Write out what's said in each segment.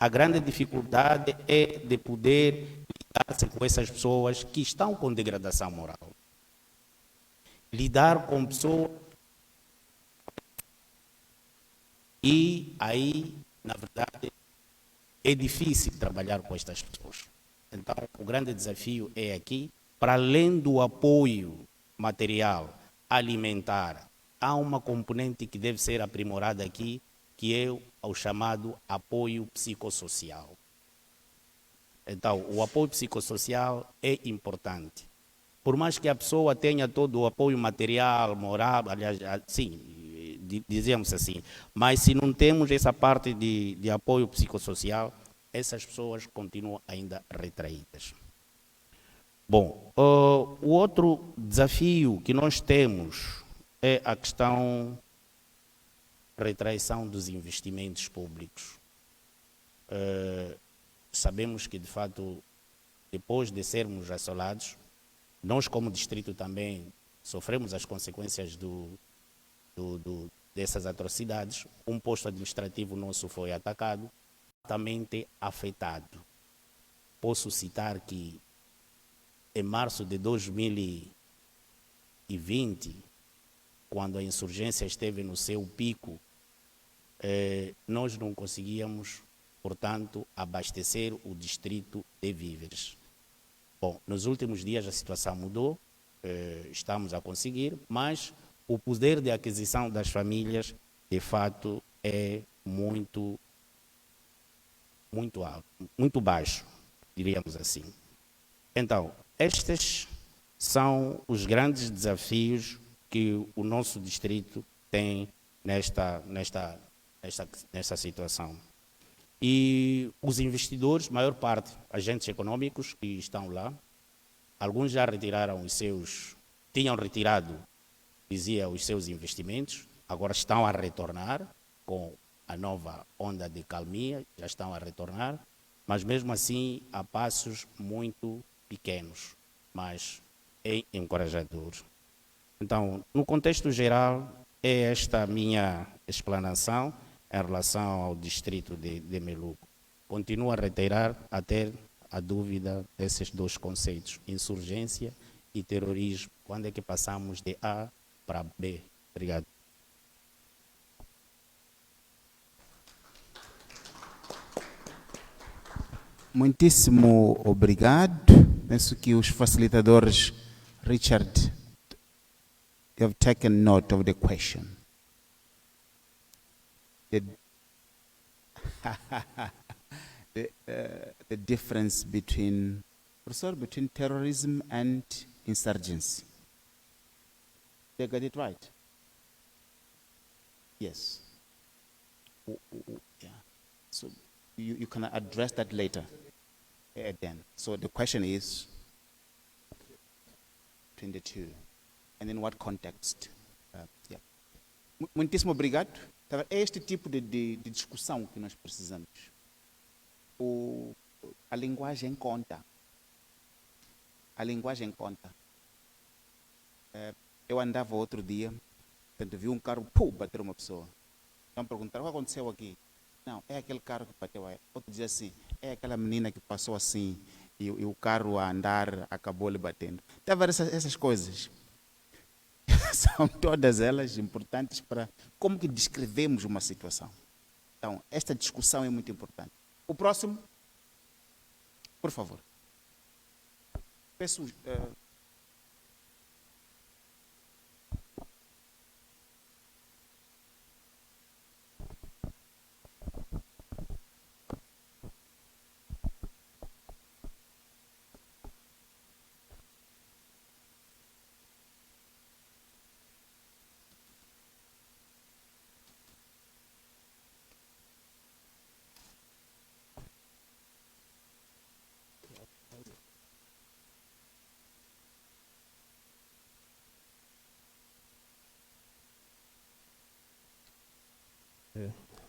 A grande dificuldade é de poder lidar-se com essas pessoas que estão com degradação moral. Lidar com pessoas. E aí, na verdade, é difícil trabalhar com estas pessoas. Então, o grande desafio é aqui, para além do apoio material, alimentar, há uma componente que deve ser aprimorada aqui, que é o chamado apoio psicossocial. Então, o apoio psicossocial é importante. Por mais que a pessoa tenha todo o apoio material, moral, aliás, sim, dizemos assim, mas se não temos essa parte de apoio psicossocial, essas pessoas continuam ainda retraídas. Bom, o outro desafio que nós temos é a questão da retraição dos investimentos públicos. Sabemos que, de fato, depois de sermos assolados, nós, como distrito, também sofremos as consequências dessas atrocidades. Um posto administrativo nosso foi atacado, altamente afetado. Posso citar que, em março de 2020, quando a insurgência esteve no seu pico, nós não conseguíamos, portanto, abastecer o distrito de víveres. Bom, nos últimos dias a situação mudou, estamos a conseguir, mas o poder de aquisição das famílias, de fato, é muito alto, muito baixo, diríamos assim. Então, estes são os grandes desafios que o nosso distrito tem nesta situação. E os investidores, maior parte, agentes econômicos que estão lá, alguns já retiraram tinham retirado, dizia, os seus investimentos, agora estão a retornar com a nova onda de calmia, já estão a retornar, mas mesmo assim a passos muito pequenos, mas é encorajador. Então, no contexto geral, é esta a minha explanação em relação ao distrito de Meluco. Continuo a reiterar, a ter a dúvida desses dois conceitos, insurgência e terrorismo. Quando é que passamos de A para B? Obrigado. Muitíssimo obrigado. Penso que os facilitadores, Richard, you have taken note of the question. The difference between terrorism and insurgency. They got it right? Yes. Yeah. So you can address that later. Then. So the question is between the two. And in what context? Yeah. Muitíssimo obrigado. É este tipo de discussão que nós precisamos. A linguagem conta. A linguagem conta. Eu andava outro dia, portanto, vi um carro, bater uma pessoa. Então perguntaram, o que aconteceu aqui? Não, é aquele carro que bateu aí. Outro dizia assim, é aquela menina que passou assim, e o carro a andar acabou lhe batendo. Está a ver essas coisas? São todas elas importantes para como que descrevemos uma situação. Então, esta discussão é muito importante. O próximo, por favor. Peço...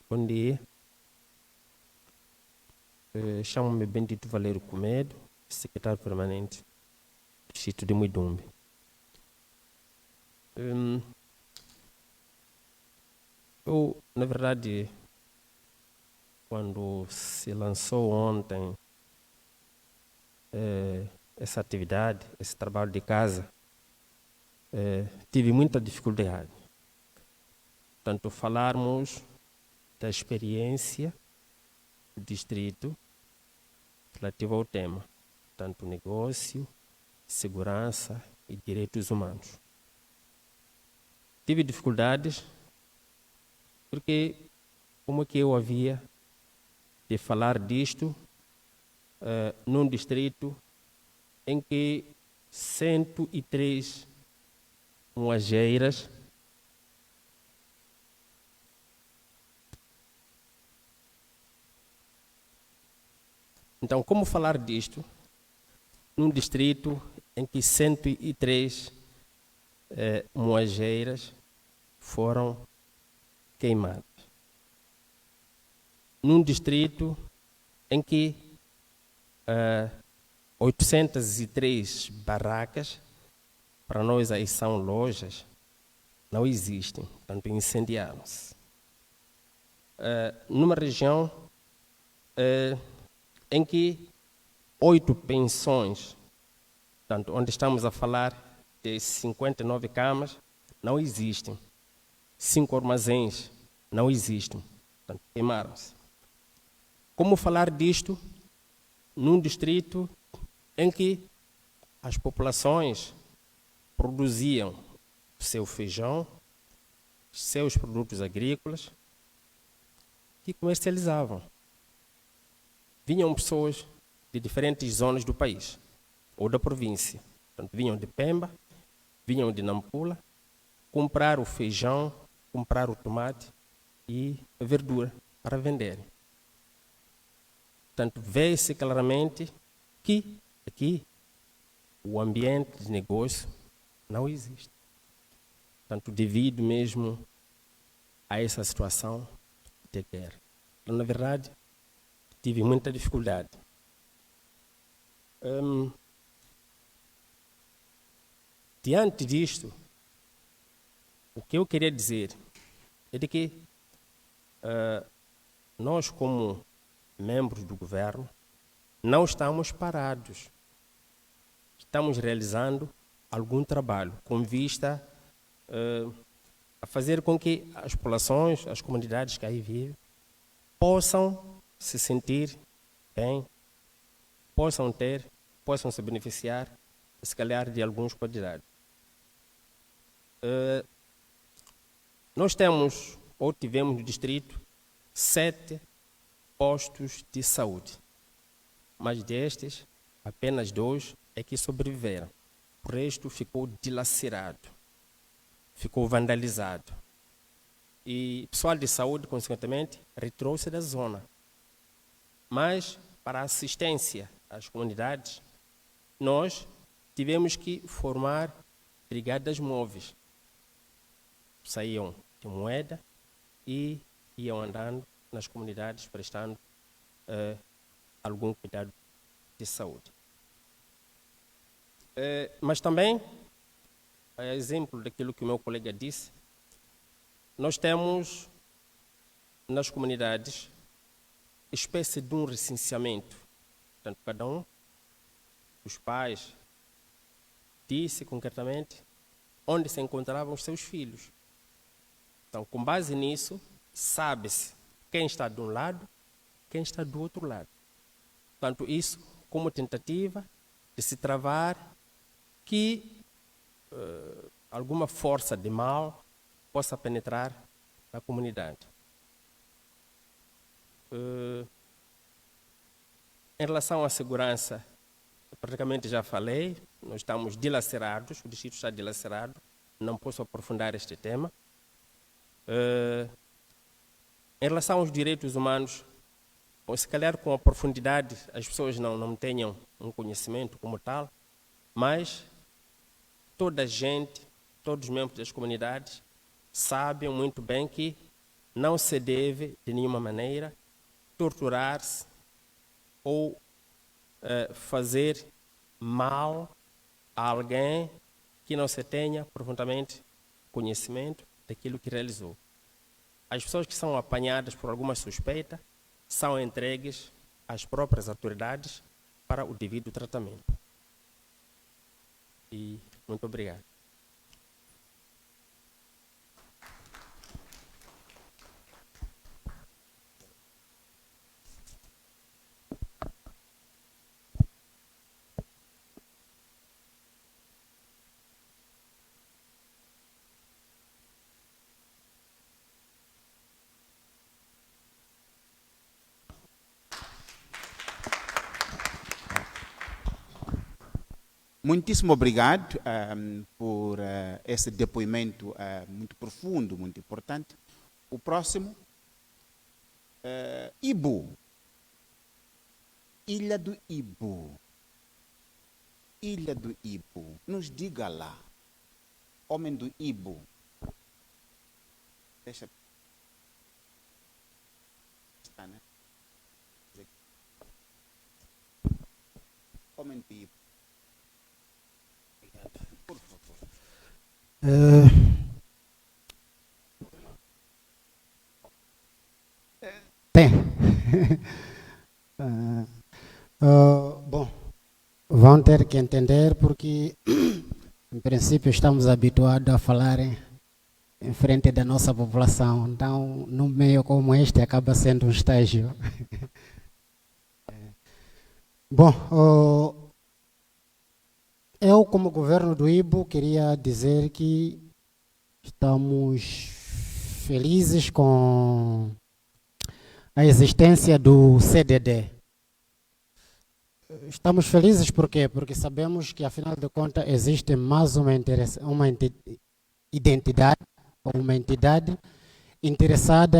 Bom dia. Chamo-me Bendito Valério Comedo, secretário permanente do distrito de Muidumbe. Eu, na verdade, quando se lançou ontem essa atividade, esse trabalho de casa, tive muita dificuldade. Tanto falarmos da experiência do distrito relativo ao tema, tanto negócio, segurança e direitos humanos. Tive dificuldades porque como é que eu havia de falar disto num distrito em que 103 moageiras Então, como falar disto num distrito em que 103 moageiras foram queimadas? Num distrito em que 803 barracas, para nós aí são lojas, não existem, portanto incendiaram-se. Numa região em que 8 pensões, portanto, onde estamos a falar de 59 camas, não existem. 5 armazéns não existem, portanto, queimaram-se. Como falar disto num distrito em que as populações produziam o seu feijão, seus produtos agrícolas e comercializavam? Vinham pessoas de diferentes zonas do país ou da província. Portanto, vinham de Pemba, vinham de Nampula, comprar o feijão, comprar o tomate e a verdura para venderem. Portanto, vê-se claramente que aqui o ambiente de negócio não existe. Portanto, devido mesmo a essa situação de guerra. Então, na verdade, tive muita dificuldade. Diante disto, o que eu queria dizer é de que nós, como membros do governo, não estamos parados. Estamos realizando algum trabalho com vista a fazer com que as populações, as comunidades que aí vivem, possam se sentir bem, possam se beneficiar, se calhar, de alguns qualidades. Nós temos, ou tivemos no distrito, 7 postos de saúde, mas destes, apenas 2 é que sobreviveram. O resto ficou dilacerado, ficou vandalizado. E o pessoal de saúde, consequentemente, retirou-se da zona. Mas, para a assistência às comunidades, nós tivemos que formar brigadas móveis. Saíam de Moeda e iam andando nas comunidades, prestando algum cuidado de saúde. Mas também, a exemplo daquilo que o meu colega disse, nós temos nas comunidades espécie de um recenseamento. Portanto, cada um, os pais, disse concretamente onde se encontravam os seus filhos. Então, com base nisso, sabe-se quem está de um lado, quem está do outro lado. Portanto, isso como tentativa de se travar que alguma força de mal possa penetrar na comunidade. Em relação à segurança, praticamente já falei, nós estamos dilacerados, o distrito está dilacerado, não posso aprofundar este tema. Em relação aos direitos humanos, ou se calhar com a profundidade as pessoas não tenham um conhecimento como tal, mas toda a gente, todos os membros das comunidades sabem muito bem que não se deve, de nenhuma maneira, torturar-se ou fazer mal a alguém que não se tenha profundamente conhecimento daquilo que realizou. As pessoas que são apanhadas por alguma suspeita são entregues às próprias autoridades para o devido tratamento. E muito obrigado. Muitíssimo obrigado por esse depoimento muito profundo, muito importante. O próximo, Ibu. Ilha do Ibu. Ilha do Ibu. Nos diga lá. Homem do Ibu. Deixa. Está, né? Homem do Ibu. Por favor. Tem. Bom, vão ter que entender porque, em princípio, estamos habituados a falar em frente da nossa população. Então, num meio como este, acaba sendo um estágio. Bom, eu, como governo do Ibu, queria dizer que estamos felizes com a existência do CDD. Estamos felizes por quê? Porque sabemos que, afinal de contas, existe mais uma identidade, ou uma entidade interessada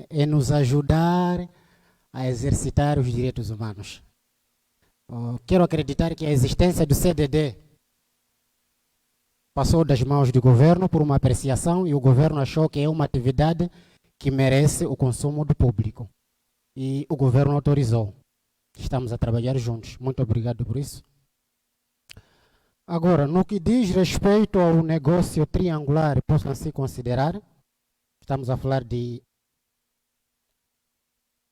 em nos ajudar a exercitar os direitos humanos. Quero acreditar que a existência do CDD passou das mãos do governo por uma apreciação e o governo achou que é uma atividade que merece o consumo do público. E o governo autorizou. Estamos a trabalhar juntos. Muito obrigado por isso. Agora, no que diz respeito ao negócio triangular, posso assim considerar, estamos a falar de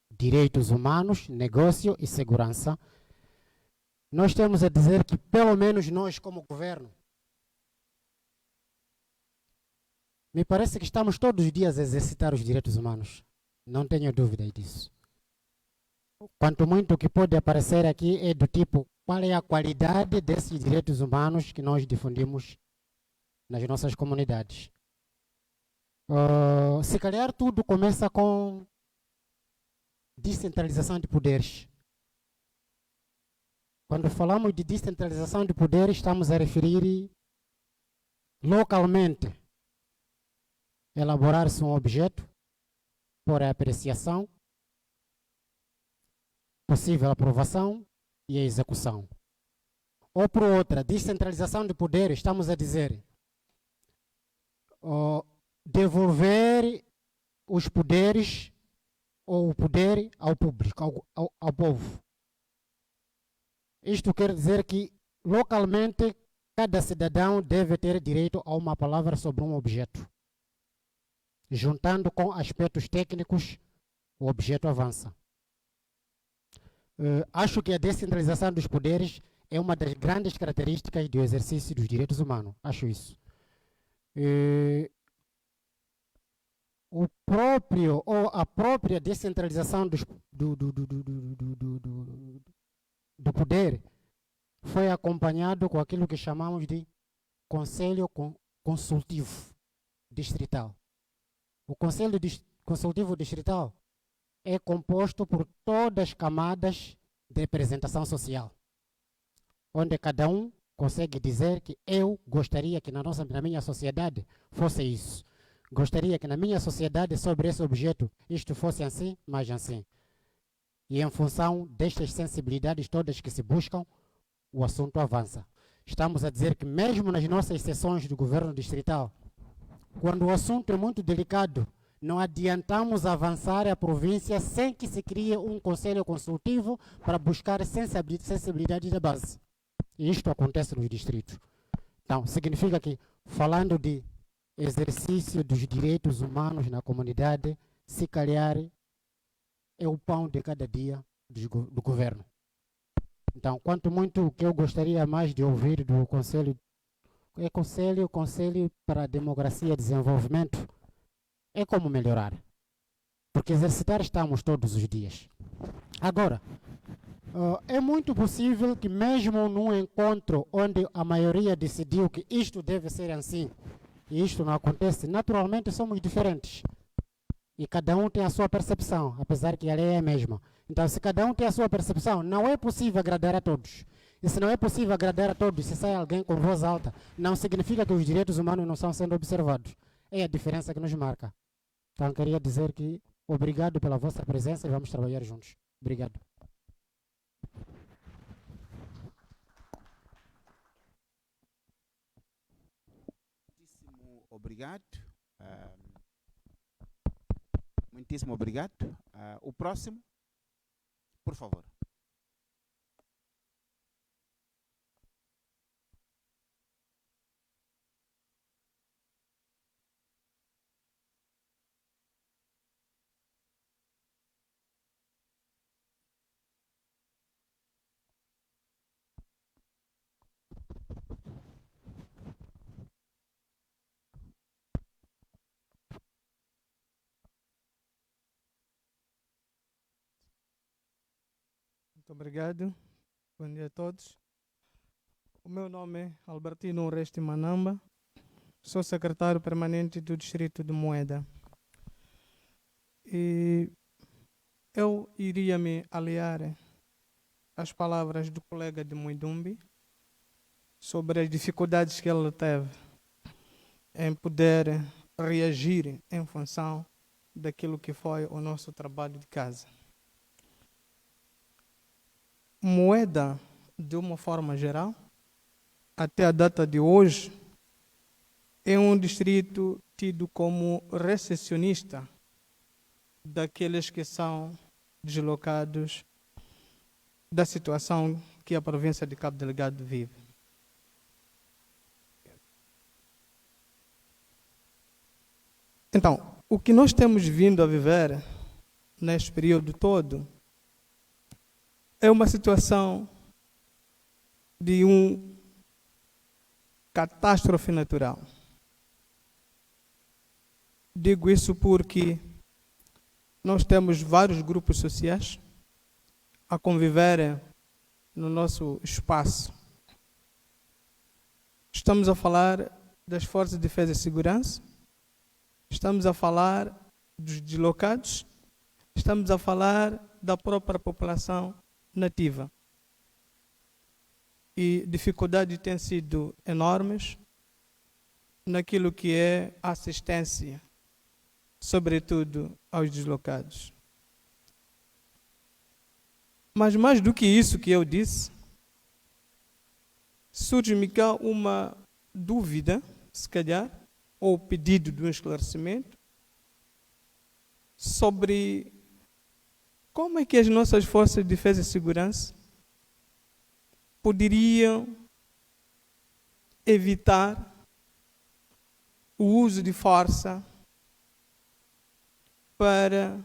direitos humanos, negócio e segurança. Nós temos a dizer que, pelo menos nós, como governo, me parece que estamos todos os dias a exercitar os direitos humanos. Não tenho dúvida disso. Quanto muito o que pode aparecer aqui é do tipo, qual é a qualidade desses direitos humanos que nós difundimos nas nossas comunidades. Se calhar tudo começa com descentralização de poderes. Quando falamos de descentralização de poderes, estamos a referir localmente elaborar-se um objeto por apreciação, possível aprovação e a execução. Ou por outra, descentralização de poderes, estamos a dizer devolver os poderes ou o poder ao público, ao povo. Isto quer dizer que localmente cada cidadão deve ter direito a uma palavra sobre um objeto. Juntando com aspectos técnicos, o objeto avança. Acho que a descentralização dos poderes é uma das grandes características do exercício dos direitos humanos. Acho isso. A própria descentralização do poder foi acompanhado com aquilo que chamamos de Conselho Consultivo Distrital. O Conselho Consultivo Distrital é composto por todas as camadas de representação social, onde cada um consegue dizer que eu gostaria que na minha sociedade fosse isso. Gostaria que na minha sociedade, sobre esse objeto, isto fosse assim, mas assim. E em função destas sensibilidades todas que se buscam, o assunto avança. Estamos a dizer que mesmo nas nossas sessões do governo distrital, quando o assunto é muito delicado, não adiantamos avançar a província sem que se crie um conselho consultivo para buscar sensibilidade da base. E isto acontece nos distritos. Então, significa que, falando de exercício dos direitos humanos na comunidade, se calhar é o pão de cada dia do governo. Então, quanto muito o que eu gostaria mais de ouvir do Conselho, é Conselho para a Democracia e Desenvolvimento, é como melhorar. Porque exercitar estamos todos os dias. Agora, é muito possível que mesmo num encontro onde a maioria decidiu que isto deve ser assim, e isto não acontece, naturalmente somos diferentes. E cada um tem a sua percepção, apesar que a lei é a mesma. Então, se cada um tem a sua percepção, não é possível agradar a todos. E se não é possível agradar a todos, se sai alguém com voz alta, não significa que os direitos humanos não estão sendo observados. É a diferença que nos marca. Então, queria dizer que obrigado pela vossa presença e vamos trabalhar juntos. Obrigado. Muitíssimo obrigado. Muitíssimo obrigado. O próximo, por favor. Muito obrigado. Bom dia a todos. O meu nome é Albertino Oreste Manamba. Sou secretário permanente do Distrito de Moeda. E eu iria me aliar às palavras do colega de Muidumbi sobre as dificuldades que ele teve em poder reagir em função daquilo que foi o nosso trabalho de casa. Moeda, de uma forma geral, até a data de hoje, é um distrito tido como recepcionista daqueles que são deslocados da situação que a província de Cabo Delgado vive. Então, o que nós temos vindo a viver neste período todo é uma situação de catástrofe natural. Digo isso porque nós temos vários grupos sociais a conviverem no nosso espaço. Estamos a falar das Forças de Defesa e Segurança, estamos a falar dos deslocados, estamos a falar da própria população nativa. E dificuldades têm sido enormes naquilo que é assistência, sobretudo aos deslocados. Mas mais do que isso que eu disse, surge-me cá uma dúvida, se calhar, ou pedido de um esclarecimento sobre como é que as nossas forças de defesa e segurança poderiam evitar o uso de força para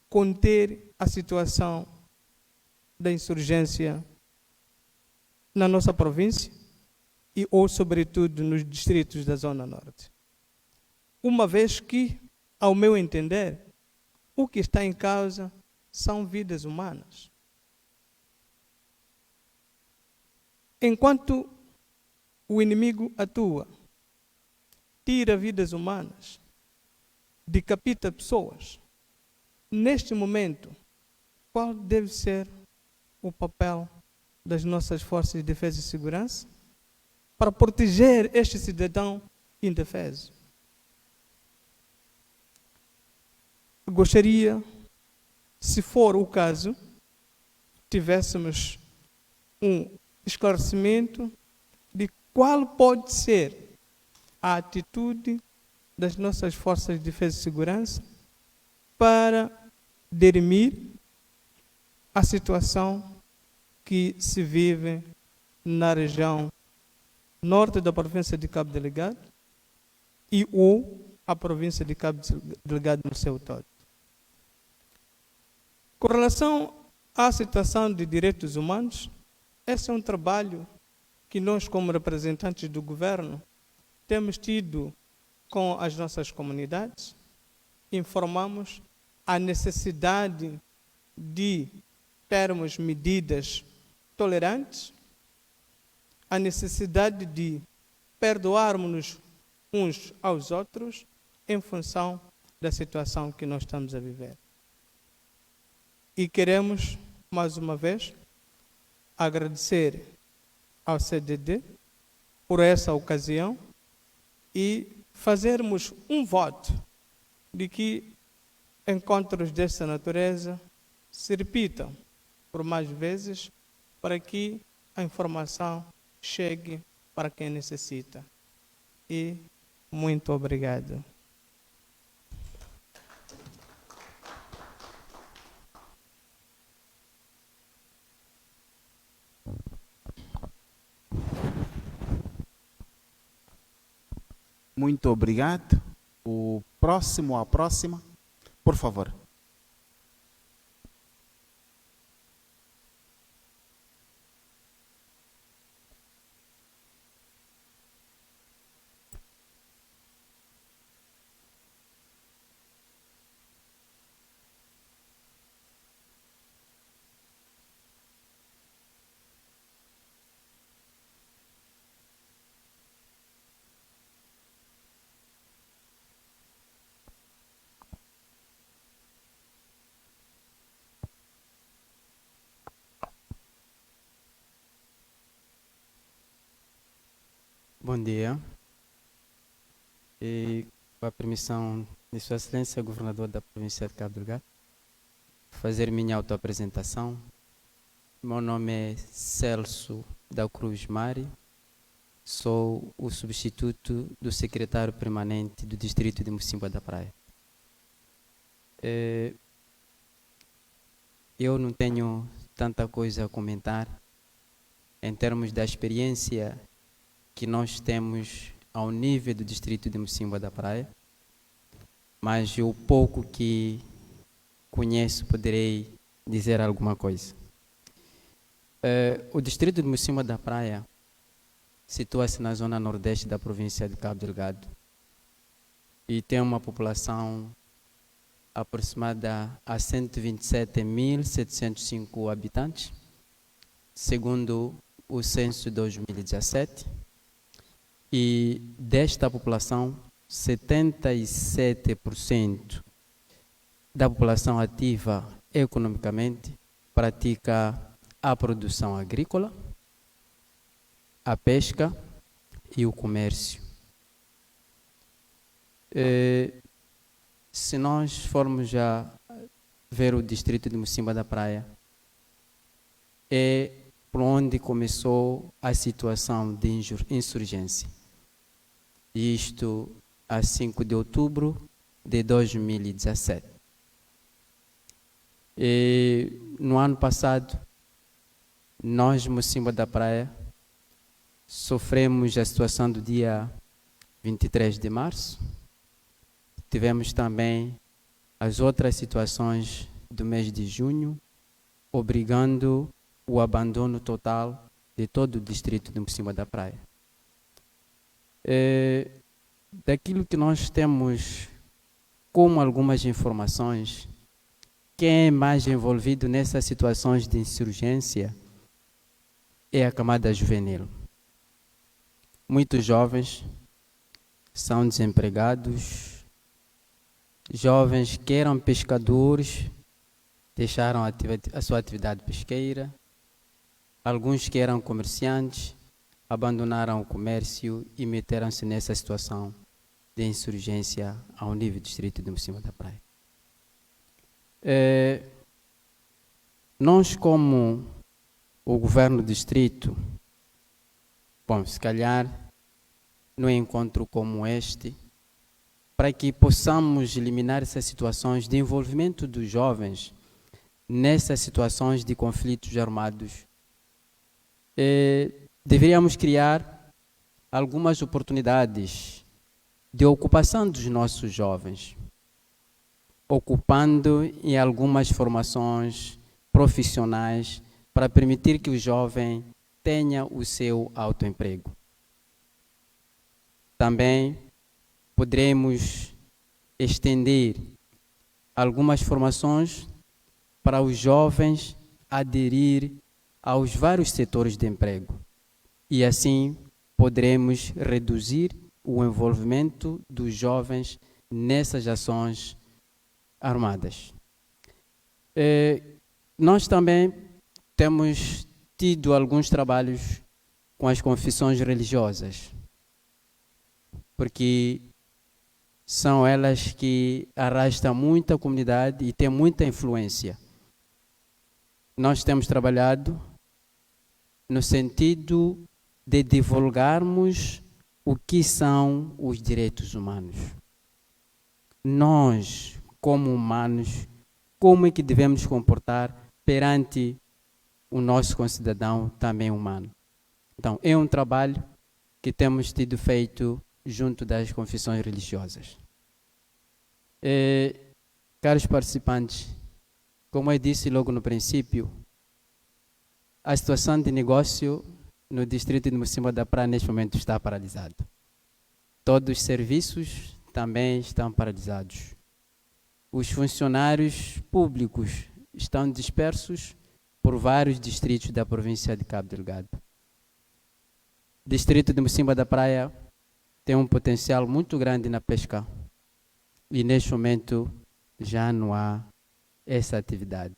conter a situação da insurgência na nossa província e ou sobretudo nos distritos da Zona Norte. Uma vez que, ao meu entender, o que está em causa são vidas humanas. Enquanto o inimigo atua, tira vidas humanas, decapita pessoas, neste momento, qual deve ser o papel das nossas forças de defesa e segurança para proteger este cidadão indefeso? Gostaria, se for o caso, tivéssemos um esclarecimento de qual pode ser a atitude das nossas forças de defesa e segurança para dirimir a situação que se vive na região norte da província de Cabo Delgado e ou a província de Cabo Delgado no seu todo. Com relação à situação de direitos humanos, esse é um trabalho que nós, como representantes do governo, temos tido com as nossas comunidades. Informamos a necessidade de termos medidas tolerantes, a necessidade de perdoarmos-nos uns aos outros em função da situação que nós estamos a viver. E queremos, mais uma vez, agradecer ao CDD por essa ocasião e fazermos um voto de que encontros desta natureza se repitam por mais vezes para que a informação chegue para quem necessita. E muito obrigado. Muito obrigado. O próximo, a próxima, por favor. Bom dia. E com a permissão de Sua Excelência, Governador da Província de Cabo Delgado, fazer minha autoapresentação. Meu nome é Celso da Cruz Mari, sou o substituto do secretário permanente do Distrito de Mocimboa da Praia. Eu não tenho tanta coisa a comentar em termos da experiência que nós temos ao nível do Distrito de Mocimboa da Praia, mas o pouco que conheço poderei dizer alguma coisa. O Distrito de Mocimboa da Praia situa-se na zona nordeste da província de Cabo Delgado e tem uma população aproximada a 127.705 habitantes, segundo o censo de 2017. E desta população, 77% da população ativa economicamente pratica a produção agrícola, a pesca e o comércio. Se nós formos já ver o distrito de Mocimboa da Praia, é por onde começou a situação de insurgência. Isto a 5 de outubro de 2017. E no ano passado, nós, Mocimboa da Praia, sofremos a situação do dia 23 de março. Tivemos também as outras situações do mês de junho, obrigando o abandono total de todo o distrito de Mocimboa da Praia. Daquilo que nós temos como algumas informações, quem é mais envolvido nessas situações de insurgência é a camada juvenil. Muitos jovens são desempregados, jovens que eram pescadores, deixaram a sua atividade pesqueira, alguns que eram comerciantes, abandonaram o comércio e meteram-se nessa situação de insurgência ao nível do distrito de Mocimboa da Praia. Nós, como o governo do distrito, bom, se calhar, num encontro como este, para que possamos eliminar essas situações de envolvimento dos jovens nessas situações de conflitos armados, deveríamos criar algumas oportunidades de ocupação dos nossos jovens. ocupando em algumas formações profissionais para permitir que o jovem tenha o seu autoemprego. Também poderemos estender algumas formações para os jovens aderir aos vários setores de emprego e assim poderemos reduzir o envolvimento dos jovens nessas ações armadas. Nós também temos tido alguns trabalhos com as confissões religiosas, porque são elas que arrastam muita comunidade e têm muita influência. Nós temos trabalhado no sentido de divulgarmos o que são os direitos humanos. Nós, como humanos, como é que devemos comportar perante o nosso concidadão também humano. Então, é um trabalho que temos tido feito junto das confissões religiosas. Caros participantes, como eu disse logo no princípio, a situação de negócio no distrito de Mocimboa da Praia neste momento está paralisado. Todos os serviços também estão paralisados. Os funcionários públicos estão dispersos por vários distritos da província de Cabo Delgado. O distrito de Mocimboa da Praia tem um potencial muito grande na pesca e neste momento já não há essa atividade.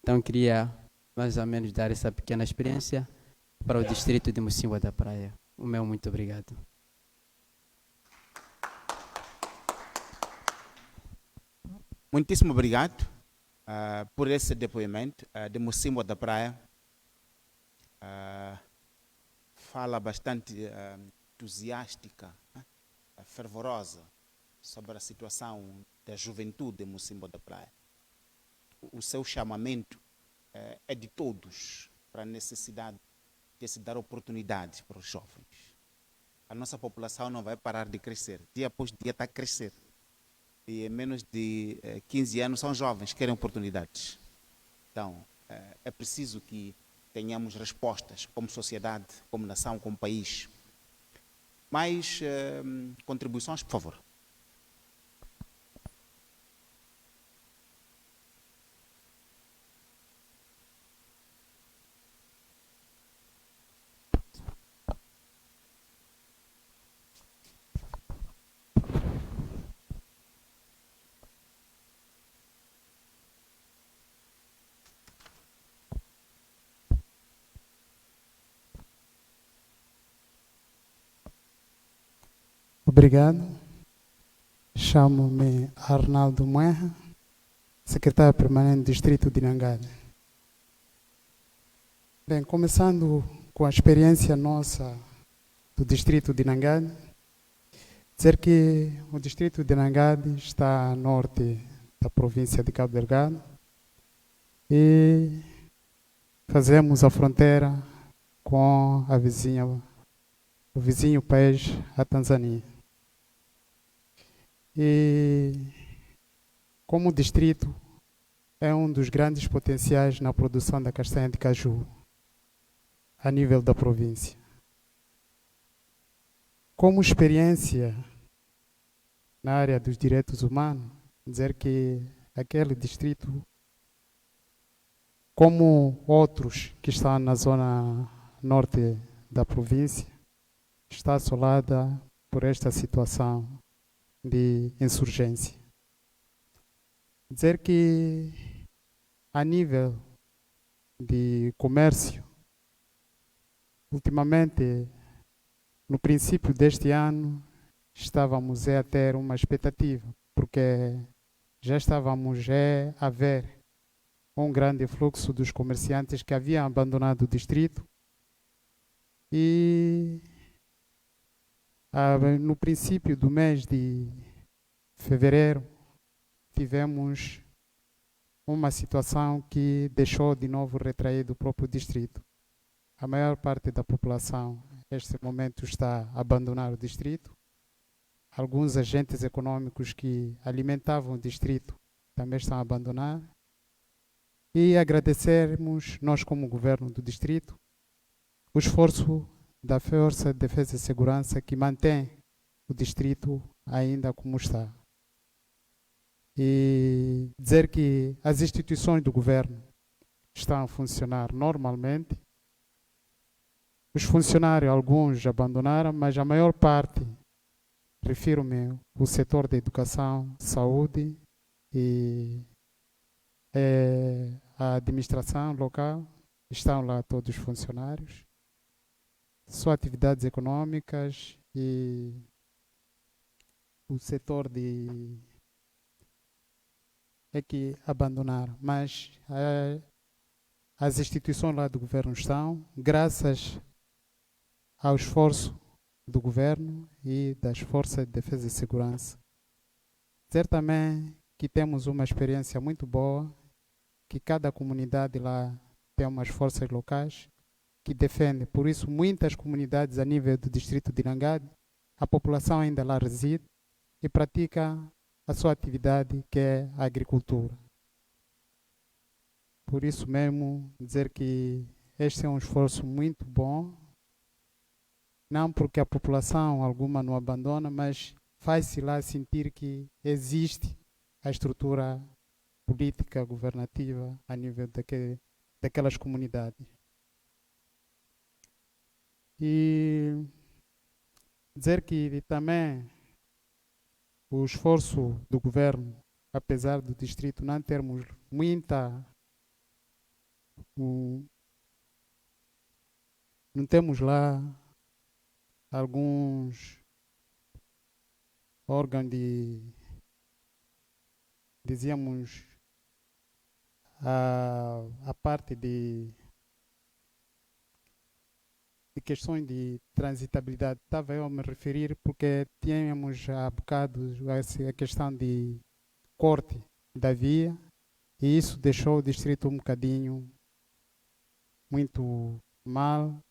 Então queria mais ou menos dar essa pequena experiência para o distrito de Mocimboa da Praia. O meu muito obrigado. Muitíssimo obrigado por esse depoimento de Mocimboa da Praia. Fala bastante entusiástica, fervorosa sobre a situação da juventude de Mocimboa da Praia. O seu chamamento é de todos para a necessidade de se dar oportunidades para os jovens. A nossa população não vai parar de crescer. Dia após dia está a crescer. E em menos de 15 anos são jovens que querem oportunidades. Então, é preciso que tenhamos respostas como sociedade, como nação, como país. Mais contribuições, por favor. Obrigado. Chamo-me Arnaldo Muerra, secretário permanente do Distrito de Nangade. Bem, começando com a experiência nossa do Distrito de Nangade, dizer que o Distrito de Nangade está a norte da província de Cabo Delgado e fazemos a fronteira com o vizinho país, a Tanzânia. E como o distrito é um dos grandes potenciais na produção da castanha de caju a nível da província. Como experiência na área dos direitos humanos, dizer que aquele distrito, como outros que estão na zona norte da província, está assolada por esta situação de insurgência. Dizer que a nível de comércio, ultimamente, no princípio deste ano, estávamos a ter uma expectativa, porque já estávamos a ver um grande fluxo dos comerciantes que haviam abandonado o distrito e no princípio do mês de fevereiro, tivemos uma situação que deixou de novo retraído o próprio distrito. A maior parte da população, neste momento, está a abandonar o distrito. alguns agentes econômicos que alimentavam o distrito também estão a abandonar. E agradecermos, nós como governo do distrito, o esforço da Força de Defesa e Segurança que mantém o distrito ainda como está. E dizer que as instituições do governo estão a funcionar normalmente. Os funcionários, alguns abandonaram, mas a maior parte, refiro-me ao setor da educação, saúde e a administração local, estão lá todos os funcionários. Só atividades econômicas e o setor de é que abandonaram, mas as instituições lá do governo estão, graças ao esforço do governo e das forças de defesa e segurança. Dizer também que temos uma experiência muito boa, que cada comunidade lá tem umas forças locais que defendem. Por isso, muitas comunidades a nível do distrito de Nangade, a população ainda lá reside e pratica a sua atividade, que é a agricultura. Por isso mesmo, dizer que este é um esforço muito bom, não porque a população alguma não abandona, mas faz-se lá sentir que existe a estrutura política, governativa a nível daquelas comunidades. E dizer que também o esforço do governo, apesar do distrito não termos não temos lá alguns órgãos dizíamos, a parte de questões de transitabilidade. Estava eu a me referir porque tínhamos há bocado a questão de corte da via e isso deixou o distrito um bocadinho muito mal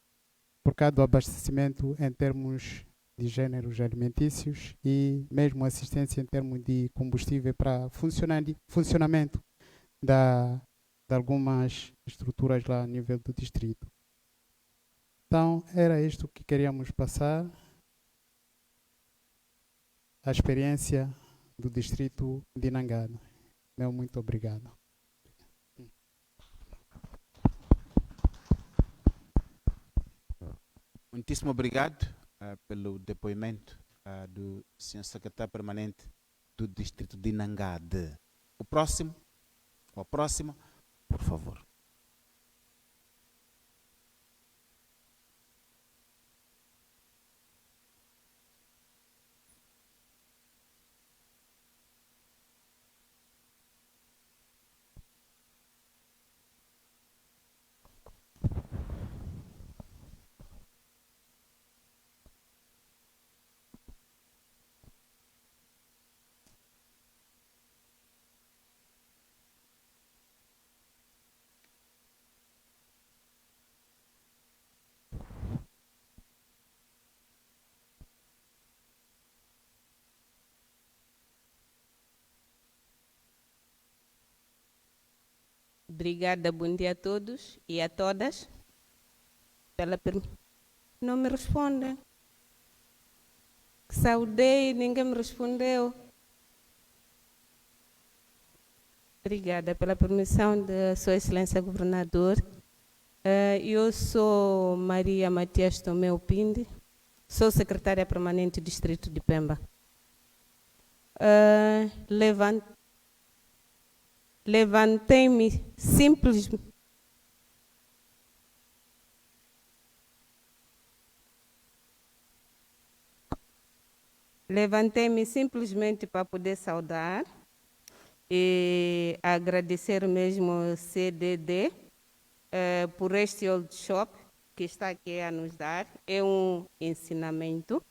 por causa do abastecimento em termos de gêneros alimentícios e mesmo assistência em termos de combustível para funcionamento de algumas estruturas lá a nível do distrito. Então, era isto que queríamos passar, a experiência do distrito de Nangade. Meu muito obrigado. Muitíssimo obrigado pelo depoimento do Sr. Secretário Permanente do Distrito de Nangade. O próximo, ou a próxima, por favor. Obrigada, bom dia a todos e a todas. Não me respondem. Saudei, ninguém me respondeu. Obrigada pela permissão da Sua Excelência Governador. Eu sou Maria Matias Tomeu Pindi, sou secretária permanente do Distrito de Pemba. Levantei-me simplesmente para poder saudar e agradecer mesmo ao CDD por este workshop que está aqui a nos dar. É um ensinamento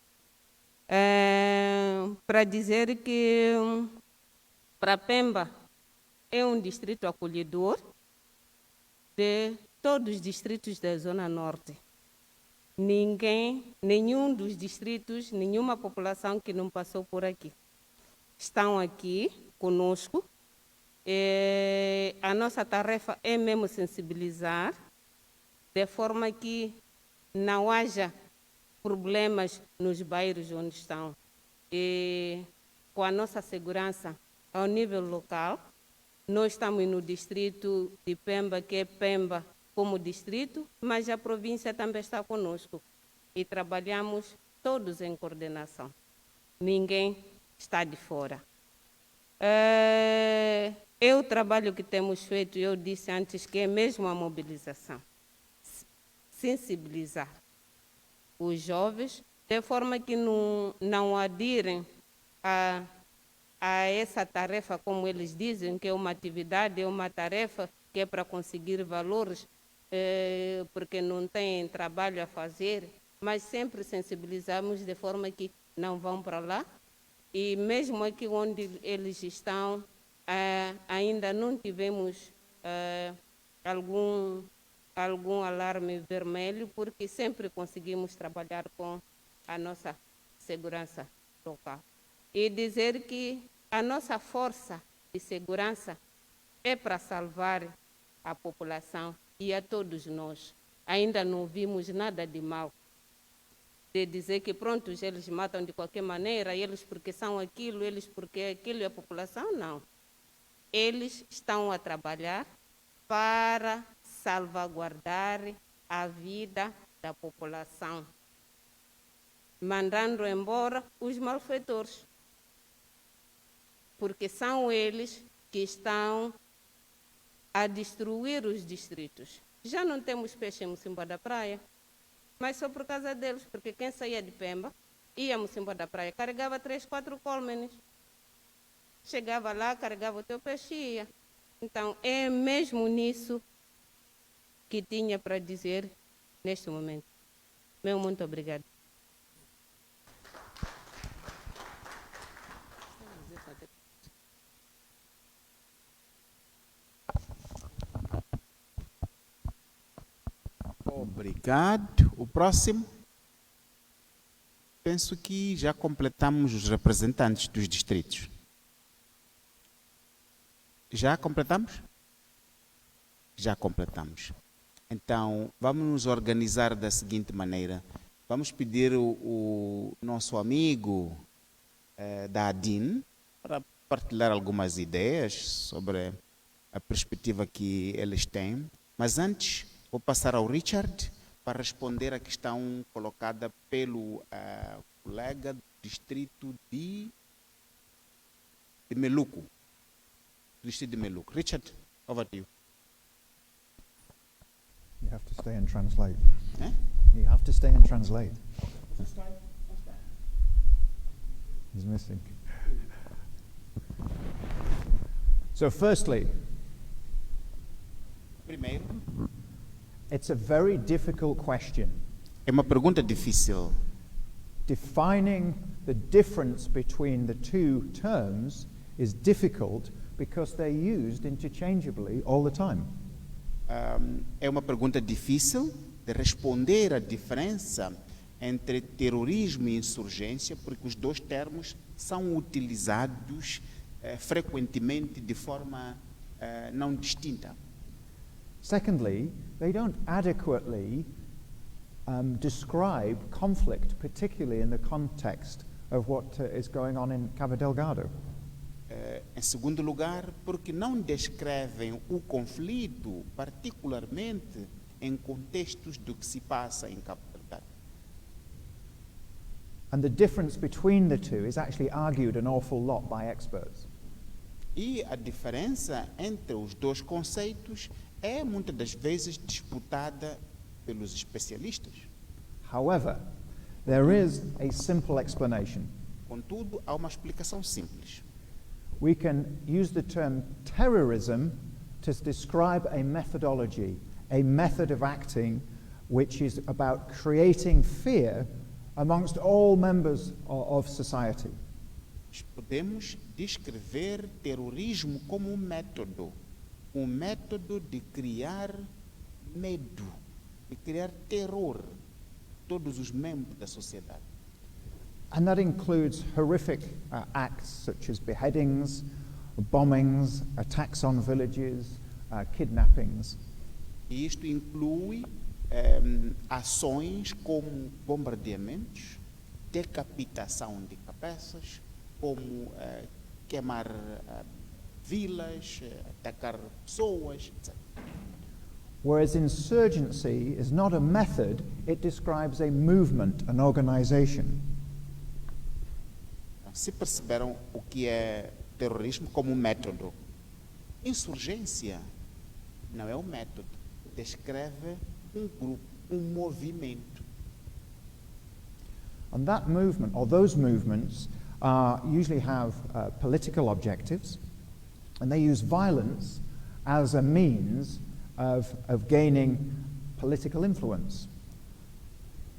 para dizer que para Pemba é um distrito acolhedor de todos os distritos da Zona Norte. ninguém, nenhum dos distritos, nenhuma população que não passou por aqui. Estão aqui conosco. A nossa tarefa é mesmo sensibilizar, de forma que não haja problemas nos bairros onde estão. E com a nossa segurança ao nível local, nós estamos no distrito de Pemba, que é Pemba como distrito, mas a província também está conosco. E trabalhamos todos em coordenação. Ninguém está de fora. O trabalho que temos feito, eu disse antes, que é mesmo a mobilização. Sensibilizar os jovens, de forma que não adirem a essa tarefa, como eles dizem, que é uma atividade, é uma tarefa que é para conseguir valores, porque não têm trabalho a fazer, mas sempre sensibilizamos de forma que não vão para lá. E mesmo aqui onde eles estão, ainda não tivemos algum alarme vermelho, porque sempre conseguimos trabalhar com a nossa segurança local. E dizer que a nossa força de segurança é para salvar a população e a todos nós. Ainda não vimos nada de mal. De dizer que pronto, eles matam de qualquer maneira, eles porque são aquilo, eles porque é aquilo, e a população não. Eles estão a trabalhar para salvaguardar a vida da população, mandando embora os malfeitores, porque são eles que estão a destruir os distritos. Já não temos peixe em Mocimboa da Praia, mas só por causa deles, porque quem saía de Pemba, ia a Mocimboa da Praia, carregava 3, 4 cólmenes. Chegava lá, carregava o teu peixe e ia. Então, é mesmo nisso que tinha para dizer neste momento. Meu muito obrigado. Obrigado. O próximo. Penso que já completamos os representantes dos distritos. Já completamos? Já completamos. Então, vamos nos organizar da seguinte maneira. Vamos pedir o nosso amigo da ADIN para partilhar algumas ideias sobre a perspectiva que eles têm. Mas antes, vou passar ao Richard para responder a questão colocada pelo colega do distrito de Meluco. Distrito de Meluco. Richard, over to you. You have to stay and translate. Eh? You have to stay and translate. He's missing. So firstly, Primeiro, it's a very difficult question. é uma pergunta difícil. Defining the difference between the two terms is difficult because they're used interchangeably all the time. É uma pergunta difícil de responder a diferença entre terrorismo e insurgência, porque os dois termos são utilizados frequentemente de forma não distinta. Secondly, they don't adequately describe conflict, particularly in the context of what is going on in Cabo Delgado. Em segundo lugar, porque não descrevem o conflito, particularmente em contextos do que se passa em Cabo Delgado. And the difference between the two is actually argued an awful lot by experts. E a diferença entre os dois conceitos é muitas das vezes disputada pelos especialistas. However, there is a simple explanation. Contudo, há uma explicação simples. We can use the term terrorism to describe a methodology, a method of acting which is about creating fear amongst all members of society. Podemos descrever terrorismo como um método de criar medo, de criar terror todos os membros da sociedade. And that includes horrific acts such as beheadings, bombings, attacks on villages, kidnappings. E isto inclui ações como bombardeamentos, decapitação de cabeças, como queimar vilas, atacar pessoas, etc. Whereas insurgency is not a method, it describes a movement, an organization. Se perceberam o que é terrorismo como método, insurgência não é um método, descreve um grupo, um movimento. And that movement, or those movements, usually have political objectives, and they use violence as a means of gaining political influence.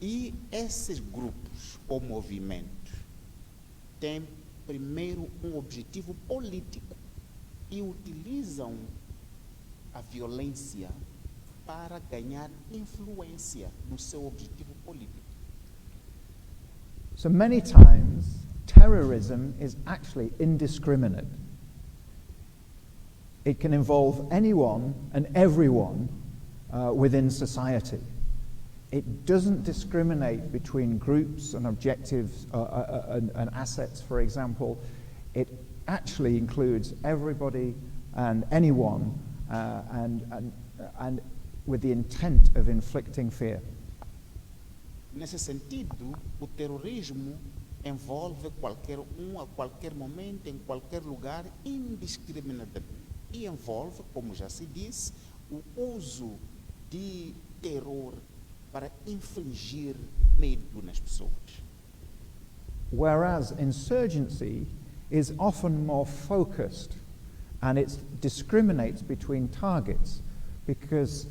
E esses grupos ou movimentos têm primeiro um objetivo político e utilizam a violência para ganhar influência no seu objetivo político. So many times, terrorism is actually indiscriminate. It can involve anyone and everyone within society. It doesn't discriminate between groups and objectives and assets, for example. It actually includes everybody and anyone and with the intent of inflicting fear. Nesse sentido, o terrorismo envolve qualquer um, a qualquer momento, em qualquer lugar, indiscriminadamente. E envolve, como já se disse, o uso de terror para infligir medo nas pessoas. Whereas insurgency is often more focused and it discriminates between targets because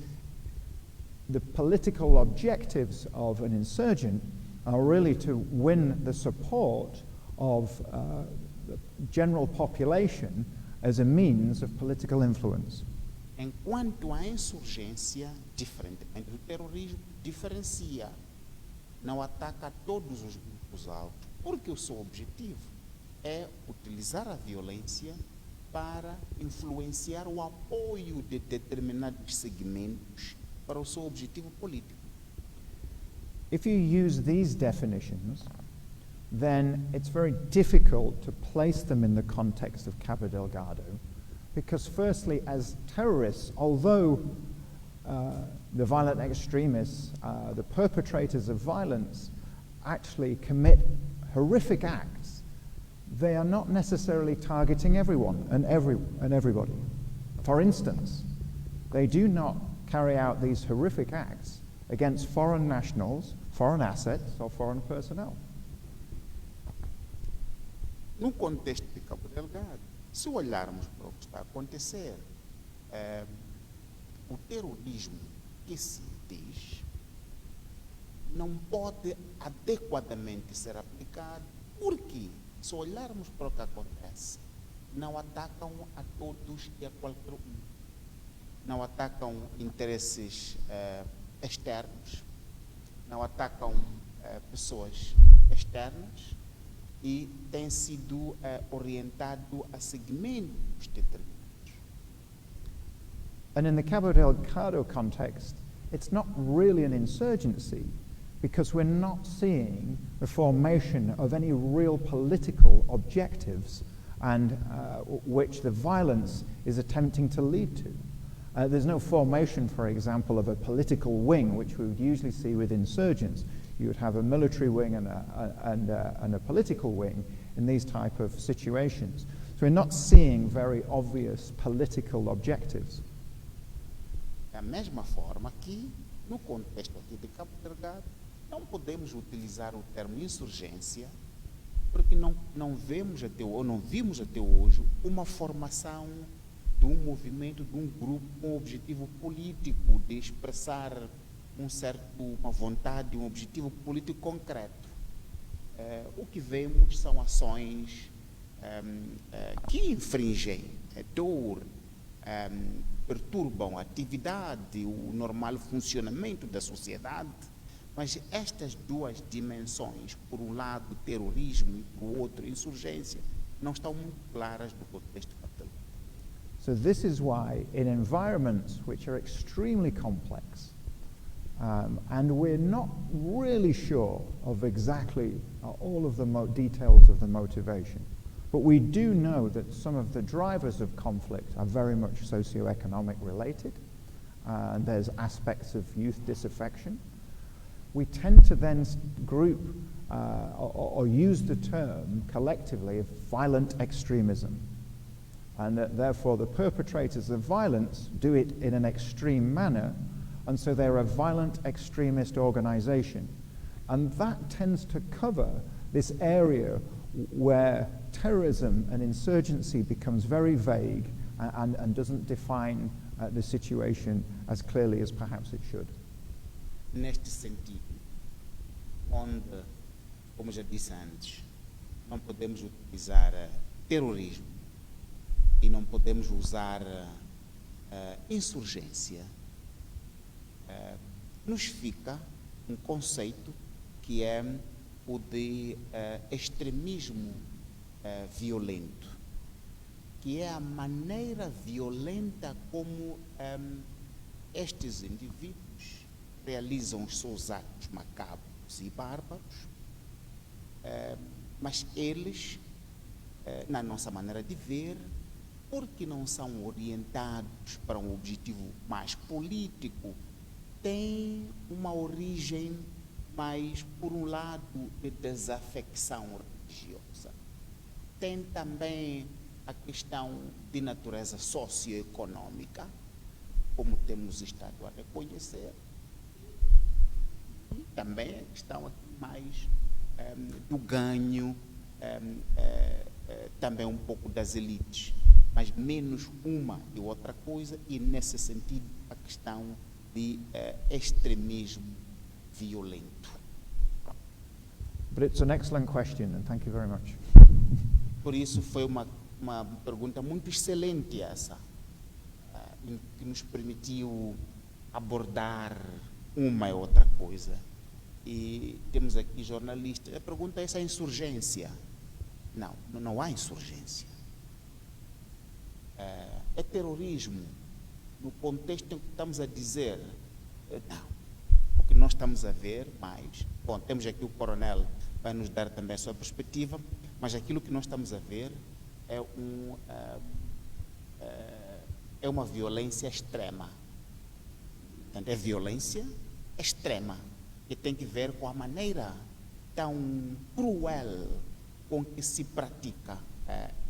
the political objectives of an insurgent are really to win the support of the general population as a means of political influence. Enquanto a insurgência, diferentemente do terrorismo, diferencia, não ataca todos os grupos altos, porque o seu objetivo é utilizar a violência para influenciar o apoio de determinados segmentos para o seu objetivo político. If you use these definitions, then it's very difficult to place them in the context of Cabo Delgado, because firstly, as terrorists, although the violent extremists, the perpetrators of violence, actually commit horrific acts, they are not necessarily targeting everyone and everybody. For instance, they do not carry out these horrific acts against foreign nationals, foreign assets, or foreign personnel. No contexto de Cabo Delgado, se olharmos para o que está a acontecer, o terrorismo que se diz não pode adequadamente ser aplicado, porque se olharmos para o que acontece, não atacam a todos e a qualquer um. Não atacam interesses externos, não atacam pessoas externas e tem sido orientado a segmentos determinados. And in the Cabo Delgado context, it's not really an insurgency because we're not seeing the formation of any real political objectives and which the violence is attempting to lead to. There's no formation, for example, of a political wing, which we would usually see with insurgents. You would have a military wing and a political wing in these type of situations. So we're not seeing very obvious political objectives. Da mesma forma que, no contexto aqui de Cabo Delgado, não podemos utilizar o termo insurgência, porque não vimos até hoje uma formação de um movimento, de um grupo com objetivo político, de expressar uma vontade, um objetivo político concreto. O que vemos são ações que infringem dor, perturbam a atividade, o normal funcionamento da sociedade, Mas estas duas dimensões, por um lado terrorismo e por outro insurgência, não estão muito claras no contexto catalão. So this is why in environments which are extremely complex, and we're not really sure of exactly all of the details of the motivation, but we do know that some of the drivers of conflict are very much socioeconomic related, and there's aspects of youth disaffection. We tend to then group or use the term collectively of violent extremism, and that therefore the perpetrators of violence do it in an extreme manner, and so they're a violent extremist organization. And that tends to cover this area where terrorism and insurgency becomes very vague and doesn't define the situation as clearly as perhaps it should. Neste sentido, onde, como já disse antes, não podemos utilizar terrorismo e não podemos usar insurgência, nos fica um conceito que é o de extremismo violento, que é a maneira violenta como estes indivíduos realizam os seus atos macabros e bárbaros, mas eles, na nossa maneira de ver, porque não são orientados para um objetivo mais político, têm uma origem mais, por um lado, de desafecção religiosa. Tem também a questão de natureza socioeconômica, como temos estado a reconhecer, e também a questão mais do ganho, também um pouco das elites, mas menos uma e outra coisa, e nesse sentido a questão de extremismo violento. But it's an excellent question, and thank you very much. Por isso foi uma pergunta muito excelente essa, que nos permitiu abordar uma e outra coisa. E temos aqui jornalistas. A pergunta é essa insurgência. Não há insurgência. É terrorismo. No contexto em que estamos a dizer, não. O que nós estamos a ver mais, bom, temos aqui o coronel, vai nos dar também a sua perspectiva, mas aquilo que nós estamos a ver é uma violência extrema. Portanto, é violência extrema, que tem que ver com a maneira tão cruel com que se pratica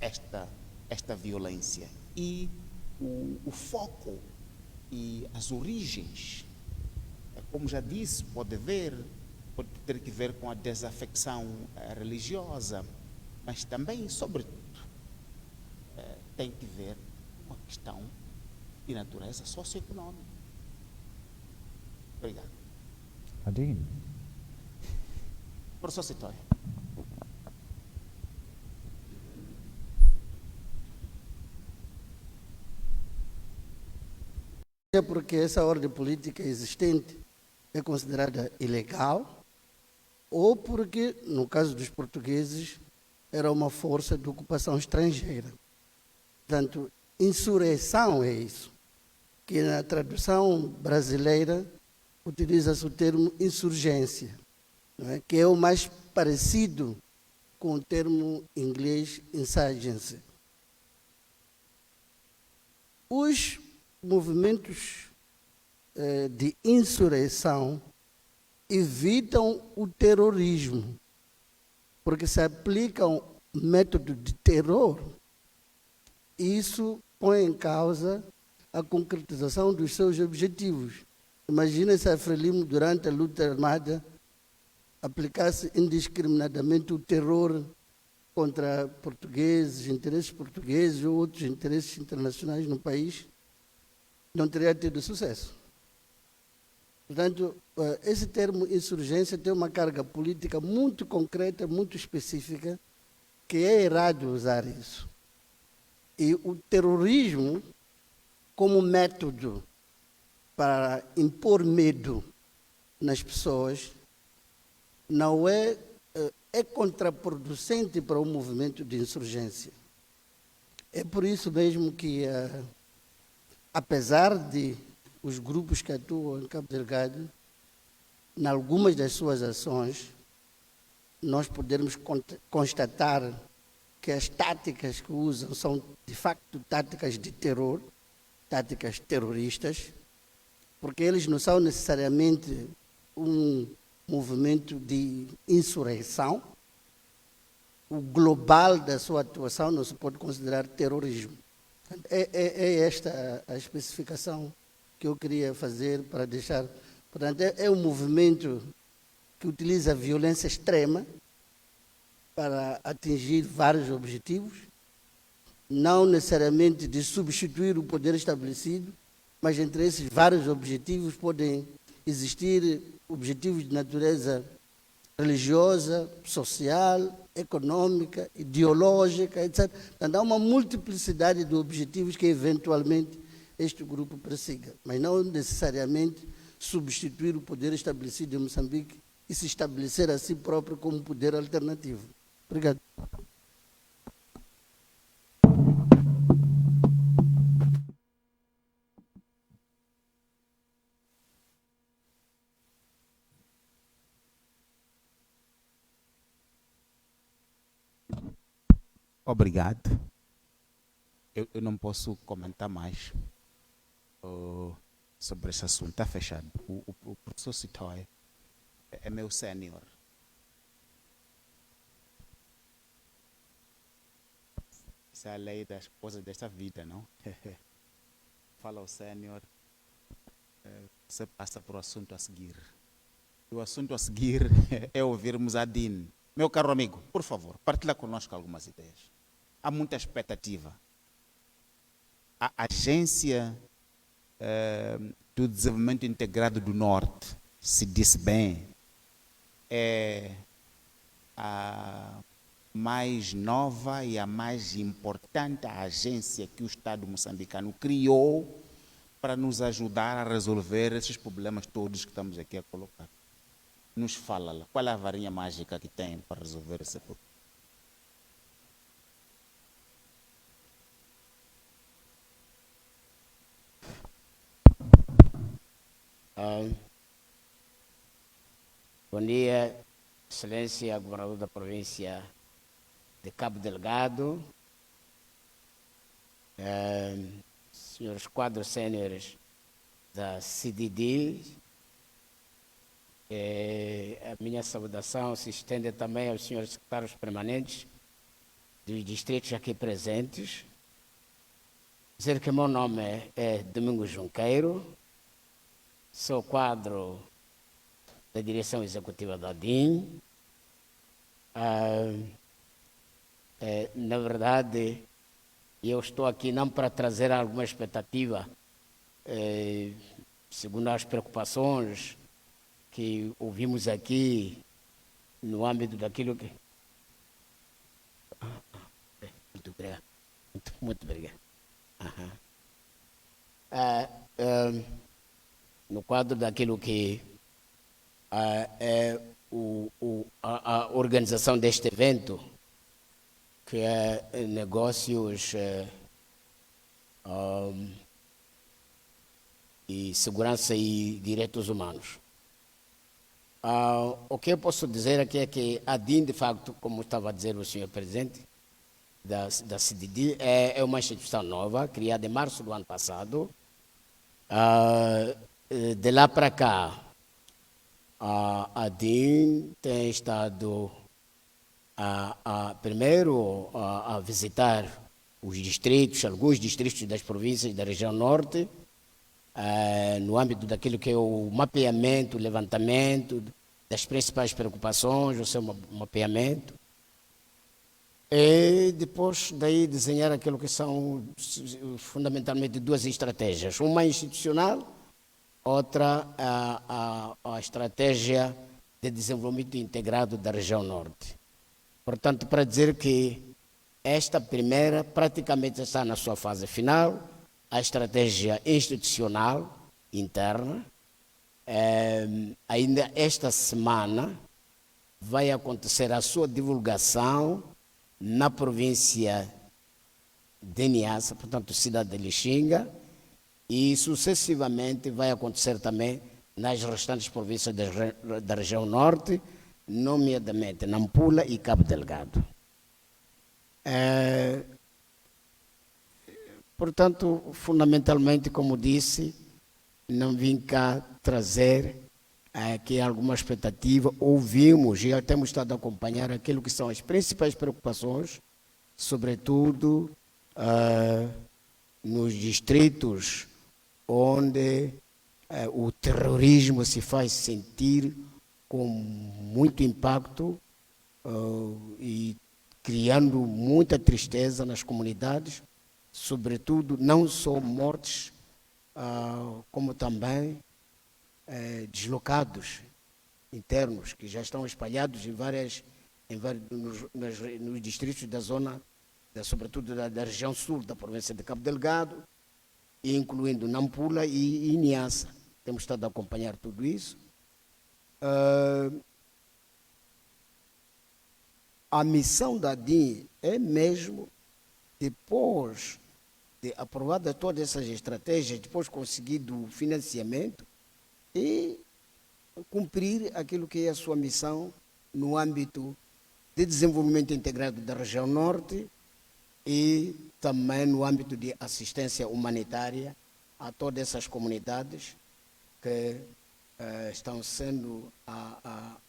esta violência. E o foco e as origens, como já disse, pode ter que ver com a desafecção religiosa, mas também, sobretudo, tem que ver com a questão de natureza socioeconômica. Obrigado. Adine. Professor Sitóia. É porque essa ordem política existente é considerada ilegal, ou porque, no caso dos portugueses, era uma força de ocupação estrangeira. Portanto, insurreição é isso, que na tradução brasileira utiliza-se o termo insurgência, não é? Que é o mais parecido com o termo inglês insurgency. Os movimentos de insurreição evitam o terrorismo, porque se aplicam método de terror, isso põe em causa a concretização dos seus objetivos. Imagina se a Frelimo, durante a luta armada, aplicasse indiscriminadamente o terror contra portugueses, interesses portugueses ou outros interesses internacionais no país, não teria tido sucesso. Portanto, esse termo insurgência tem uma carga política muito concreta, muito específica, que é errado usar isso. E o terrorismo, como método para impor medo nas pessoas, não é contraproducente para o movimento de insurgência. É por isso mesmo que, apesar de os grupos que atuam em Cabo Delgado, em algumas das suas ações, nós podemos constatar que as táticas que usam são, de facto, táticas de terror, táticas terroristas, porque eles não são necessariamente um movimento de insurreição. O global da sua atuação não se pode considerar terrorismo. É esta a especificação que eu queria fazer para deixar. Portanto, é um movimento que utiliza a violência extrema para atingir vários objetivos, não necessariamente de substituir o poder estabelecido, mas entre esses vários objetivos podem existir objetivos de natureza religiosa, social, econômica, ideológica, etc. Portanto, há uma multiplicidade de objetivos que eventualmente este grupo persiga, mas não necessariamente substituir o poder estabelecido em Moçambique e se estabelecer a si próprio como poder alternativo. Obrigado. Obrigado. Eu não posso comentar mais sobre esse assunto. Está fechado. O professor Citóia é meu sênior. Isso é a lei das coisas desta vida, não? Fala ao sênior, você passa para o assunto a seguir. E o assunto a seguir é ouvirmos a DIN. Meu caro amigo, por favor, partilha conosco algumas ideias. Há muita expectativa. A Agência do Desenvolvimento Integrado do Norte, se disse bem, é a mais nova e a mais importante agência que o Estado moçambicano criou para nos ajudar a resolver esses problemas todos que estamos aqui a colocar. Nos fala lá, qual é a varinha mágica que tem para resolver esse problema? Bom dia, Excelência, Governador da Província de Cabo Delgado, senhores quadros séniores da CDD, a minha saudação se estende também aos senhores secretários permanentes dos distritos aqui presentes. Dizer que meu nome é Domingos Junqueiro, sou quadro da direção executiva da DIN. Na verdade, eu estou aqui não para trazer alguma expectativa, segundo as preocupações que ouvimos aqui no âmbito daquilo que... Muito obrigado. Muito obrigado. No quadro daquilo que é a organização deste evento, que é negócios e segurança e direitos humanos. O que eu posso dizer aqui é que a DIN, de facto, como estava a dizer o senhor presidente da CDD, é uma instituição nova, criada em março do ano passado. De lá para cá, a DIN tem estado primeiro a visitar os distritos, alguns distritos das províncias da região norte, no âmbito daquilo que é o mapeamento, o levantamento das principais preocupações, o seu mapeamento, e depois daí desenhar aquilo que são fundamentalmente duas estratégias, uma institucional, outra a estratégia de desenvolvimento integrado da região norte. Portanto, para dizer que esta primeira praticamente está na sua fase final, a estratégia institucional interna. Ainda esta semana vai acontecer a sua divulgação na província de Niassa, portanto, cidade de Lixinga, e sucessivamente vai acontecer também nas restantes províncias da região norte, nomeadamente Nampula e Cabo Delgado. Portanto, fundamentalmente, como disse, não vim cá trazer aqui alguma expectativa, ouvimos e já temos estado a acompanhar aquilo que são as principais preocupações, sobretudo nos distritos onde o terrorismo se faz sentir com muito impacto e criando muita tristeza nas comunidades, sobretudo não só mortes, como também deslocados internos que já estão espalhados nos distritos da zona, sobretudo da região sul da província de Cabo Delgado, incluindo Nampula e Niassa. Temos estado a acompanhar tudo isso. A missão da ADIN é mesmo, depois de aprovada todas essas estratégias, depois conseguido o financiamento, e cumprir aquilo que é a sua missão no âmbito de desenvolvimento integrado da região norte e também no âmbito de assistência humanitária a todas essas comunidades que estão sendo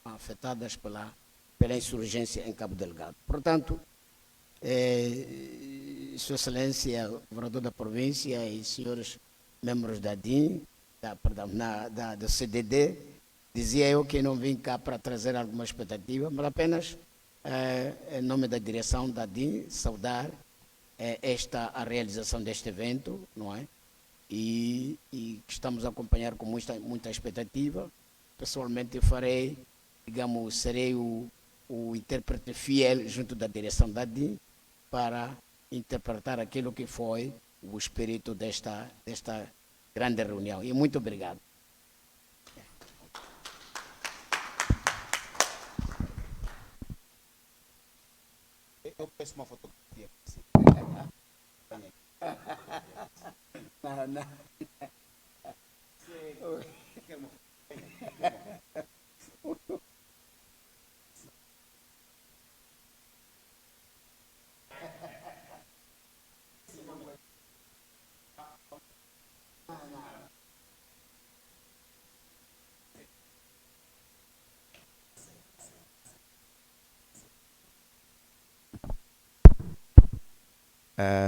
afetadas pela insurgência em Cabo Delgado. Portanto, Sua Excelência, governador da província e senhores membros da DIN, da CDD, dizia eu que não vim cá para trazer alguma expectativa, mas apenas, em nome da direção da DIN, saudar a realização deste evento, não é? E que estamos a acompanhar com muita expectativa. Pessoalmente farei, digamos, serei o intérprete fiel junto da direção da DIN para interpretar aquilo que foi o espírito desta grande reunião. E muito obrigado. Eu peço uma fotografia. Não.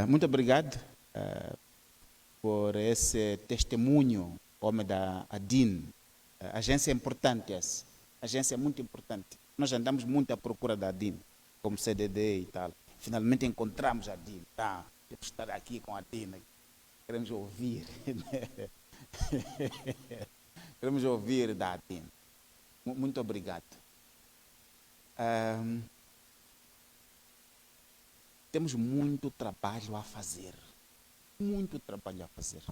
Muito obrigado por esse testemunho, homem da ADIN. Agência importante essa. Agência muito importante. Nós andamos muito à procura da ADIN, como CDD e tal. Finalmente encontramos a ADIN. Tá, temos que estar aqui com a ADIN. Queremos ouvir. Queremos ouvir da ADIN. Muito obrigado. Temos muito trabalho a fazer. Muito trabalho a fazer.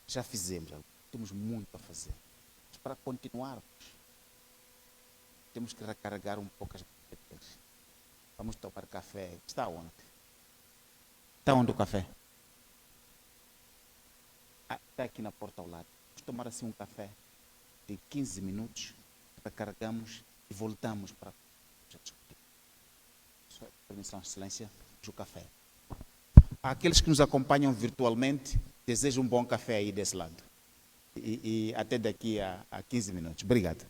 Já fizemos, temos muito a fazer. Mas para continuarmos, temos que recarregar um pouco as baterias. Vamos tomar café. Está onde? Está onde o café? Está aqui na porta ao lado. Vamos tomar assim um café de 15 minutos, recarregamos e voltamos para discutir. Permissão, Excelência, o café. Aqueles que nos acompanham virtualmente, desejo um bom café aí desse lado. E até daqui a 15 minutos. Obrigado.